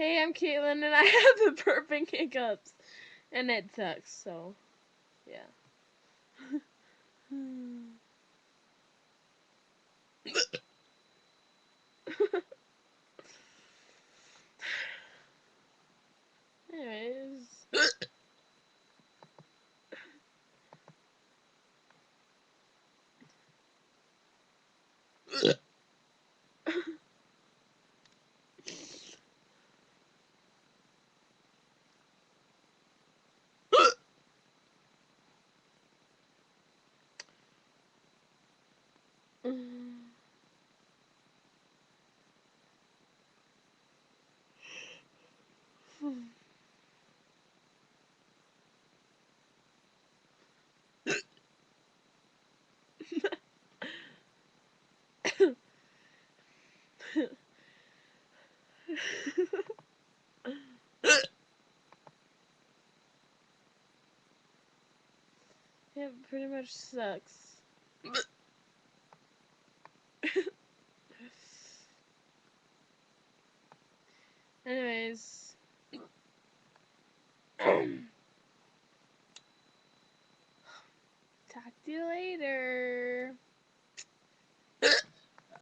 Hey, I'm Caitlin, and I have the burping hiccups, and it sucks. So, yeah. Anyways, it pretty much sucks. Anyways, talk to you later.